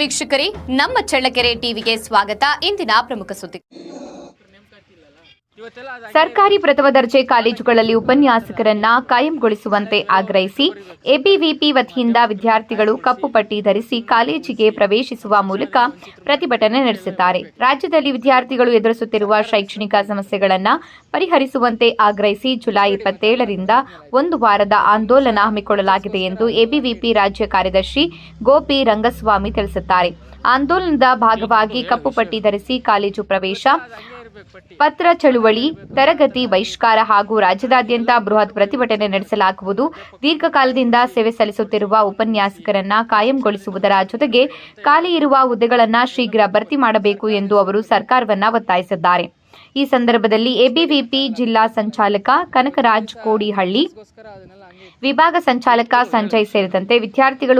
ವೀಕ್ಷಕರೇ, ನಮ್ಮ ಚಳ್ಳಕೆರೆ ಟಿವಿಗೆ ಸ್ವಾಗತ. ಇಂದಿನ ಪ್ರಮುಖ ಸುದ್ದಿ. ಸರ್ಕಾರಿ ಪ್ರಥಮ ದರ್ಜೆ ಕಾಲೇಜುಗಳಲ್ಲಿ ಉಪನ್ಯಾಸಕರನ್ನ ಕಾಯಂಗೊಳಿಸುವಂತೆ ಆಗ್ರಹಿಸಿ ಎಬಿವಿಪಿ ವತಿಯಿಂದ ವಿದ್ಯಾರ್ಥಿಗಳು ಕಪ್ಪು ಪಟ್ಟಿ ಧರಿಸಿ ಕಾಲೇಜಿಗೆ ಪ್ರವೇಶಿಸುವ ಮೂಲಕ ಪ್ರತಿಭಟನೆ ನಡೆಸಿದ್ದಾರೆ. ರಾಜ್ಯದಲ್ಲಿ ವಿದ್ಯಾರ್ಥಿಗಳು ಎದುರಿಸುತ್ತಿರುವ ಶೈಕ್ಷಣಿಕ ಸಮಸ್ಯೆಗಳನ್ನು ಪರಿಹರಿಸುವಂತೆ ಆಗ್ರಹಿಸಿ ಜುಲೈ 27ರಿಂದ ಒಂದು ವಾರದ ಆಂದೋಲನ ಹಮ್ಮಿಕೊಳ್ಳಲಾಗಿದೆ ಎಂದು ಎಬಿವಿಪಿ ರಾಜ್ಯ ಕಾರ್ಯದರ್ಶಿ ಗೋಪಿ ರಂಗಸ್ವಾಮಿ ತಿಳಿಸಿದ್ದಾರೆ. ಆಂದೋಲನದ ಭಾಗವಾಗಿ ಕಪ್ಪು ಪಟ್ಟಿ ಧರಿಸಿ ಕಾಲೇಜು ಪ್ರವೇಶ, ಪತ್ರ ಚಳುವಳಿ, ತರಗತಿ ಬಹಿಷ್ಕಾರ ಹಾಗೂ ರಾಜ್ಯದಾದ್ಯಂತ ಬೃಹತ್ ಪ್ರತಿಭಟನೆ ನಡೆಸಲಾಗುವುದು. ದೀರ್ಘಕಾಲದಿಂದ ಸೇವೆ ಸಲ್ಲಿಸುತ್ತಿರುವ ಉಪನ್ಯಾಸಕರನ್ನ ಕಾಯಂಗೊಳಿಸುವುದರ ಜೊತೆಗೆ ಖಾಲಿ ಇರುವ ಹುದ್ದೆಗಳನ್ನು ಶೀಘ್ರ ಭರ್ತಿ ಮಾಡಬೇಕು ಎಂದು ಅವರು ಸರ್ಕಾರವನ್ನ ಒತ್ತಾಯಿಸಿದ್ದಾರೆ. ಈ ಸಂದರ್ಭದಲ್ಲಿ ಎಬಿವಿಪಿ ಜಿಲ್ಲಾ ಸಂಚಾಲಕ ಕನಕರಾಜ್ ಕೋಡಿಹಳ್ಳಿ, ವಿಭಾಗ ಸಂಚಾಲಕ ಸಂಜಯ್ ಸೇರಿದಂತೆ ವಿದ್ಯಾರ್ಥಿಗಳು